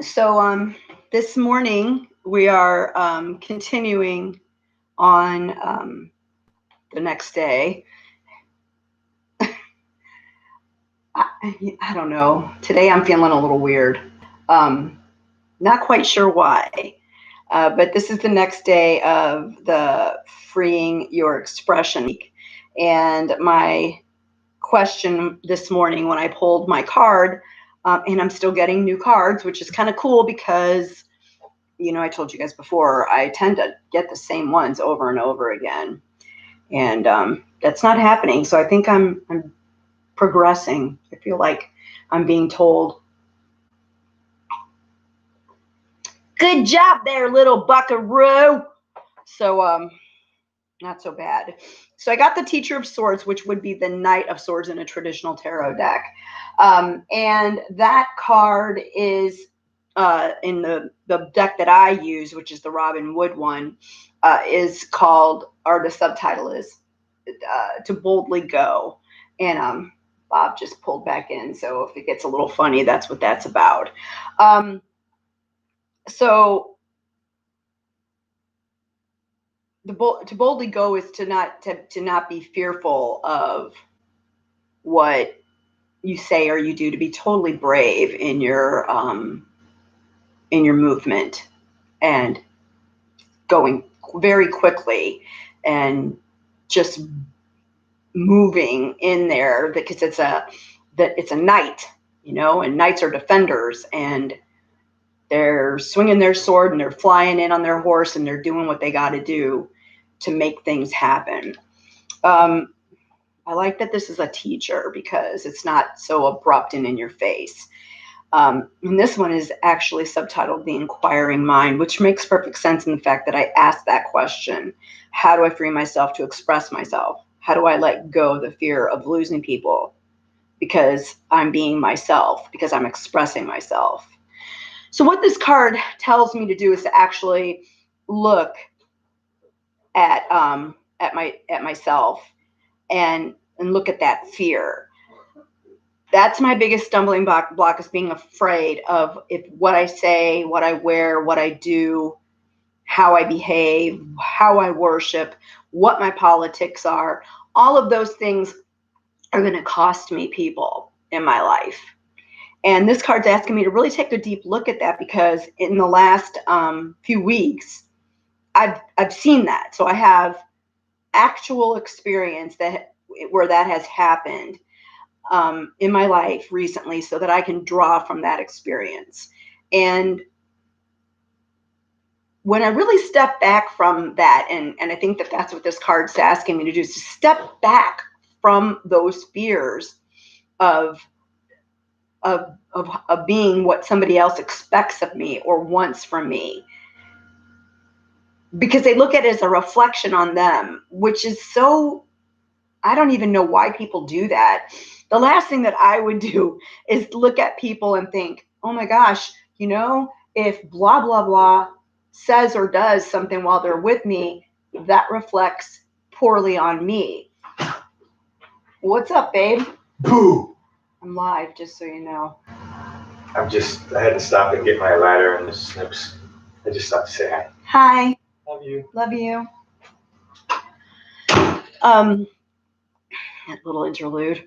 So this morning we are continuing on the next day. I don't know. Today I'm feeling a little weird. Um, Not quite sure why. But this is the next day of the Freeing Your Expression week. And my question this morning when I pulled my card, and I'm still getting new cards, which is kind of cool because I told you guys before, I tend to get the same ones over and over again, and that's not happening. So I think I'm progressing. I feel like I'm being told, "Good job there, little buckaroo." So not so bad. So I got the Teacher of Swords, which would be the Knight of Swords in a traditional tarot deck, and that card is in the deck that I use, which is the Robin Wood one, is called, or the subtitle is To Boldly Go. And Bob just pulled back in, so if it gets a little funny, that's what that's about. So to boldly go is to not be fearful of what you say or you do, to be totally brave in your movement and going very quickly and just moving in there, because it's a knight, and knights are defenders, and they're swinging their sword and they're flying in on their horse and they're doing what they got to do to make things happen. I like that this is a teacher because it's not so abrupt and in your face. And this one is actually subtitled The Inquiring Mind, which makes perfect sense in the fact that I asked that question. How do I free myself to express myself? How do I let go of the fear of losing people? Because I'm being myself, because I'm expressing myself. So what this card tells me to do is to actually look at myself and look at that fear. That's my biggest stumbling block, is being afraid of if what I say, what I wear, what I do, how I behave, how I worship, what my politics are. All of those things are going to cost me people in my life. And this card's asking me to really take a deep look at that, because in the last few weeks, I've seen that. So I have actual experience where that has happened in my life recently, so that I can draw from that experience. And when I really step back from that, and I think that that's what this card's asking me to do, is to step back from those fears of being what somebody else expects of me or wants from me, because they look at it as a reflection on them, which is so, I don't even know why people do that. The last thing that I would do is look at people and think, oh my gosh, if blah, blah, blah says or does something while they're with me, that reflects poorly on me. What's up, babe? Boo! I'm live, just so you know. I had to stop and get my ladder and the snips. I just stopped to say hi. Hi. Love you. Love you. That little interlude.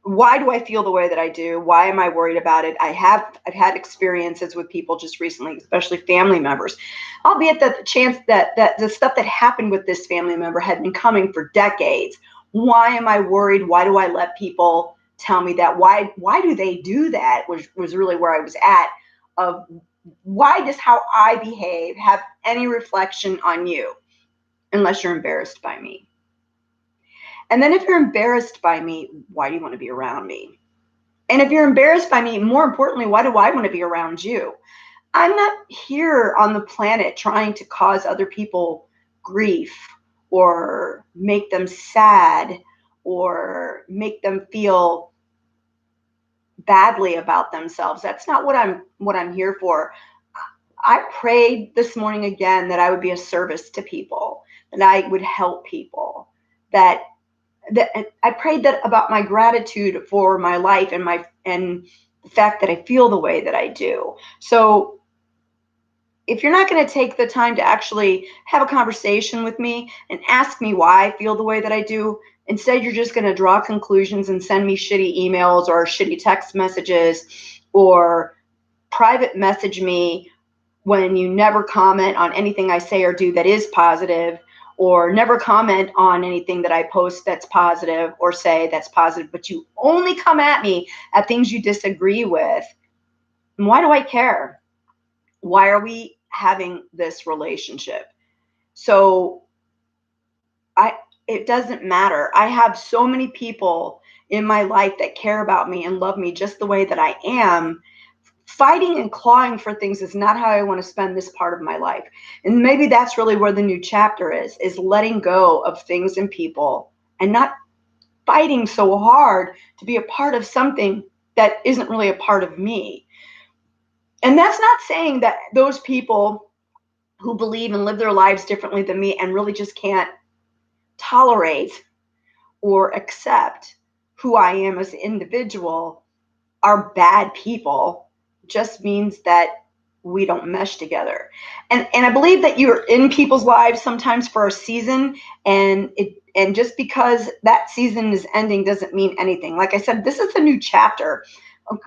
Why do I feel the way that I do? Why am I worried about it? I've had experiences with people just recently, especially family members, albeit that the chance that the stuff that happened with this family member had been coming for decades. Why am I worried? Why do I let people tell me that? Why do they do that? Was really where I was at, of why does how I behave have any reflection on you, unless you're embarrassed by me? And then if you're embarrassed by me, why do you want to be around me? And if you're embarrassed by me, more importantly, why do I want to be around you? I'm not here on the planet trying to cause other people grief or make them sad or make them feel badly about themselves. That's not what I'm here for. I prayed this morning again that I would be a service to people, that I would help people, that I prayed that about my gratitude for my life and the fact that I feel the way that I do. So if you're not going to take the time to actually have a conversation with me and ask me why I feel the way that I do, instead you're just going to draw conclusions and send me shitty emails or shitty text messages or private message me when you never comment on anything I say or do that is positive, or never comment on anything that I post that's positive or say that's positive, but you only come at me at things you disagree with. And why do I care? Why are we having this relationship? So it doesn't matter. I have so many people in my life that care about me and love me just the way that I am. Fighting and clawing for things is not how I want to spend this part of my life. And maybe that's really where the new chapter is letting go of things and people and not fighting so hard to be a part of something that isn't really a part of me. And that's not saying that those people who believe and live their lives differently than me and really just can't tolerate or accept who I am as an individual are bad people. Just means that we don't mesh together. And I believe that you're in people's lives sometimes for a season, and just because that season is ending doesn't mean anything. Like I said, this is a new chapter.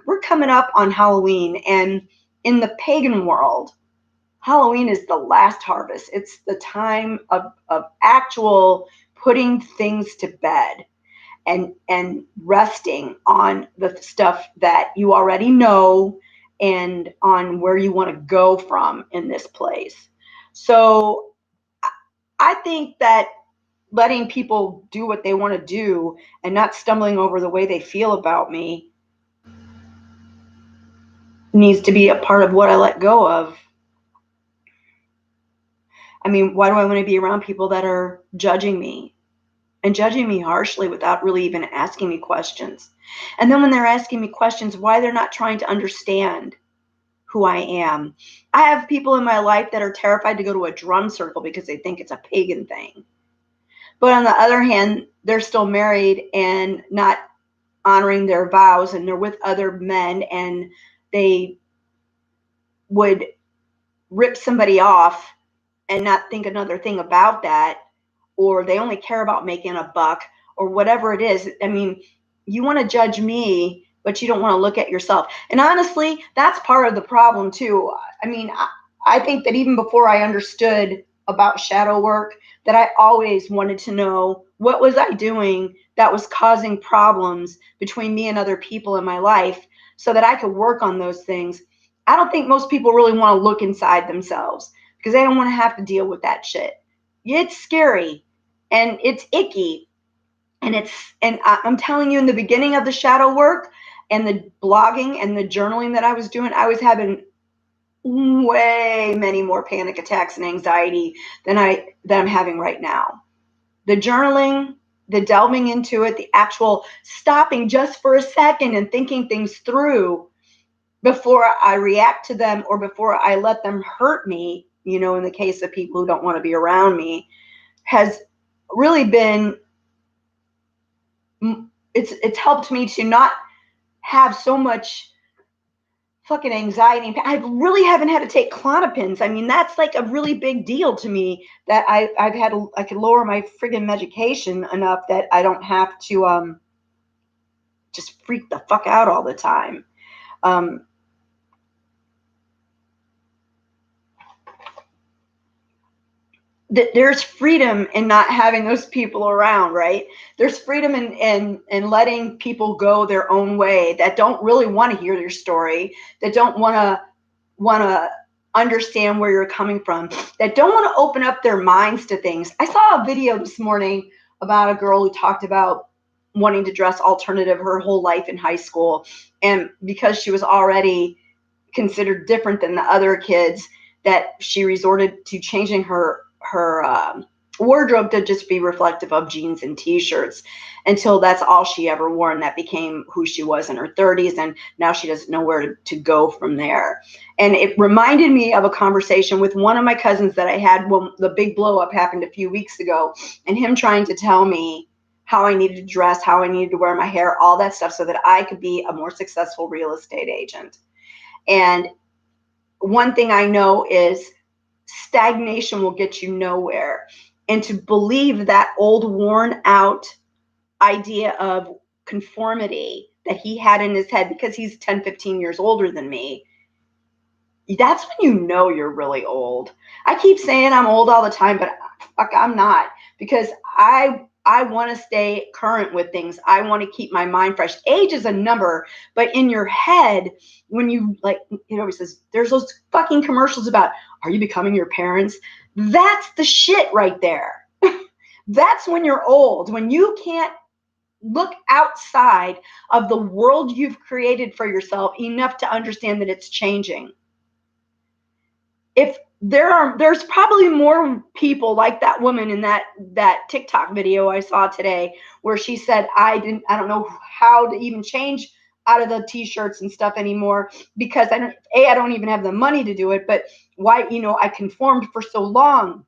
We're coming up on Halloween, and in the pagan world, Halloween is the last harvest. It's the time of actual putting things to bed and resting on the stuff that you already know and on where you want to go from in this place. So I think that letting people do what they want to do and not stumbling over the way they feel about me needs to be a part of what I let go of. I mean, why do I want to be around people that are judging me and judging me harshly without really even asking me questions? And then when they're asking me questions, why they're not trying to understand who I am. I have people in my life that are terrified to go to a drum circle because they think it's a pagan thing. But on the other hand, they're still married and not honoring their vows, and they're with other men, and they would rip somebody off and not think another thing about that, or they only care about making a buck or whatever it is. I mean, you want to judge me, but you don't want to look at yourself. And honestly, that's part of the problem too. I mean, I think that even before I understood about shadow work, that I always wanted to know what was I doing that was causing problems between me and other people in my life so that I could work on those things. I don't think most people really want to look inside themselves because they don't want to have to deal with that shit. It's scary and it's icky. And I'm telling you, in the beginning of the shadow work and the blogging and the journaling that I was doing, I was having way many more panic attacks and anxiety than I'm having right now. The journaling, the delving into it, the actual stopping just for a second and thinking things through before I react to them or before I let them hurt me, you know, in the case of people who don't want to be around me, has really been, it's helped me to not have so much fucking anxiety. I really haven't had to take Klonopins. I mean, that's like a really big deal to me, that I could lower my friggin' medication enough that I don't have to just freak the fuck out all the time. There's freedom in not having those people around, right? There's freedom in letting people go their own way that don't really want to hear your story, that don't want to understand where you're coming from, that don't want to open up their minds to things. I saw a video this morning about a girl who talked about wanting to dress alternative her whole life in high school, and because she was already considered different than the other kids, that she resorted to changing her wardrobe to just be reflective of jeans and t-shirts until that's all she ever wore, and that became who she was in her 30s, and now she doesn't know where to go from there. And it reminded me of a conversation with one of my cousins that I had when the big blow up happened a few weeks ago, and him trying to tell me how I needed to dress, how I needed to wear my hair, all that stuff, so that I could be a more successful real estate agent. And one thing I know is stagnation will get you nowhere. And to believe that old, worn out idea of conformity that he had in his head, because he's 10, 15 years older than me, that's when you know you're really old. I keep saying I'm old all the time, but fuck, I'm not, because I want to stay current with things. I want to keep my mind fresh. Age is a number, but in your head, when you, like, you know, he says there's those fucking commercials about, are you becoming your parents? That's the shit right there. That's when you're old, when you can't look outside of the world you've created for yourself enough to understand that it's changing. If there's probably more people like that woman in that TikTok video I saw today, where she said, I don't know how to even change out of the t-shirts and stuff anymore, because I don't even have the money to do it, but why, I conformed for so long.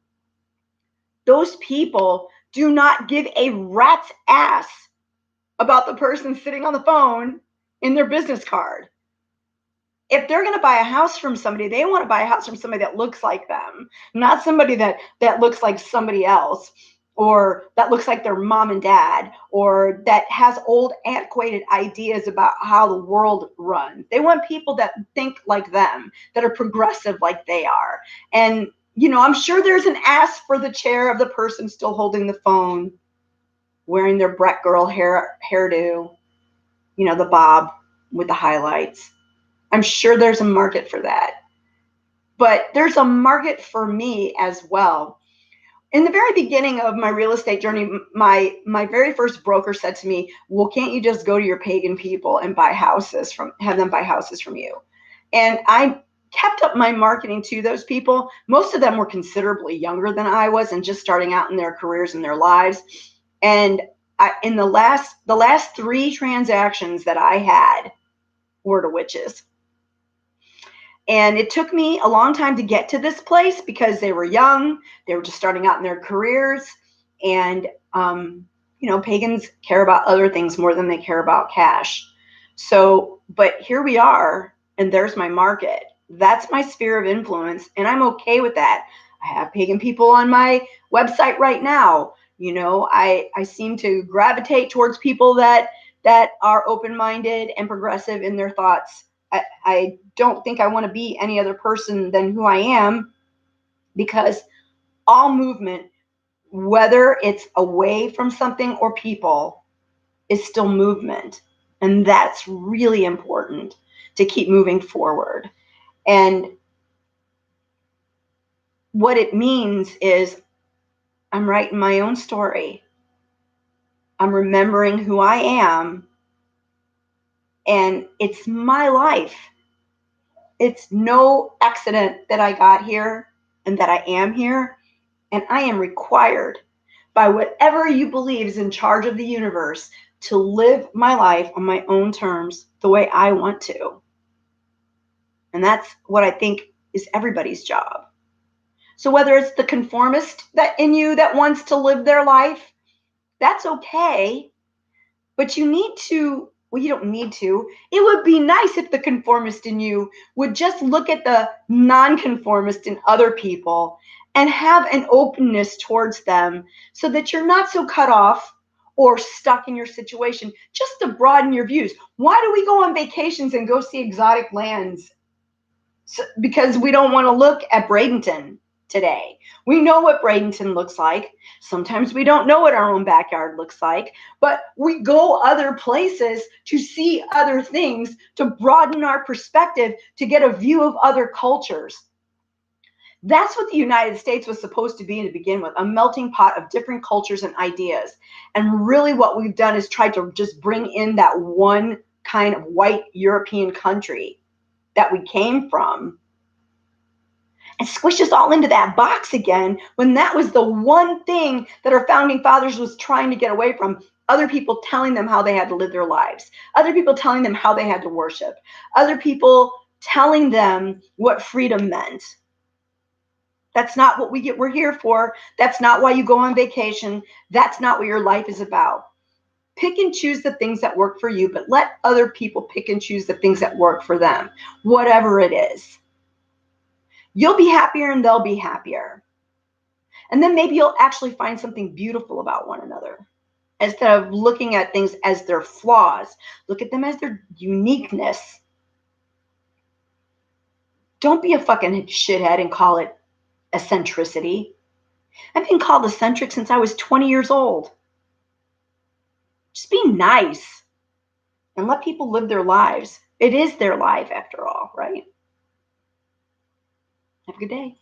Those people do not give a rat's ass about the person sitting on the phone in their business card. If they're going to buy a house from somebody, they want to buy a house from somebody that looks like them, not somebody that looks like somebody else, or that looks like their mom and dad, or that has old, antiquated ideas about how the world runs. They want people that think like them, that are progressive like they are. And, I'm sure there's an ass for the chair of the person still holding the phone, wearing their Brett girl hairdo, the bob with the highlights. I'm sure there's a market for that. But there's a market for me as well. In the very beginning of my real estate journey, my very first broker said to me, well, can't you just go to your pagan people and have them buy houses from you? And I kept up my marketing to those people. Most of them were considerably younger than I was and just starting out in their careers and their lives. And in the last 3 transactions that I had were to witches. And it took me a long time to get to this place, because they were young. They were just starting out in their careers. And, pagans care about other things more than they care about cash. So, but here we are, and there's my market. That's my sphere of influence. And I'm okay with that. I have pagan people on my website right now. I seem to gravitate towards people that are open-minded and progressive in their thoughts. I don't think I want to be any other person than who I am, because all movement, whether it's away from something or people, is still movement. And that's really important to keep moving forward. And what it means is I'm writing my own story. I'm remembering who I am. And it's my life. It's no accident that I got here and that I am here. And I am required by whatever you believe is in charge of the universe to live my life on my own terms, the way I want to. And that's what I think is everybody's job. So whether it's the conformist that in you that wants to live their life, that's okay. But you need to, well, you don't need to. It would be nice if the conformist in you would just look at the non-conformist in other people and have an openness towards them, so that you're not so cut off or stuck in your situation, just to broaden your views. Why do we go on vacations and go see exotic lands? Because we don't want to look at Bradenton today. We know what Bradenton looks like. Sometimes we don't know what our own backyard looks like, but we go other places to see other things, to broaden our perspective, to get a view of other cultures. That's what the United States was supposed to be to begin with, a melting pot of different cultures and ideas. And really what we've done is tried to just bring in that one kind of white European country that we came from, and squish us all into that box again, when that was the one thing that our founding fathers was trying to get away from. Other people telling them how they had to live their lives, other people telling them how they had to worship, other people telling them what freedom meant. That's not what we're here for. That's not why you go on vacation. That's not what your life is about. Pick and choose the things that work for you, but let other people pick and choose the things that work for them, whatever it is. You'll be happier and they'll be happier. And then maybe you'll actually find something beautiful about one another. Instead of looking at things as their flaws, look at them as their uniqueness. Don't be a fucking shithead and call it eccentricity. I've been called eccentric since I was 20 years old. Just be nice and let people live their lives. It is their life after all, right? Have a good day.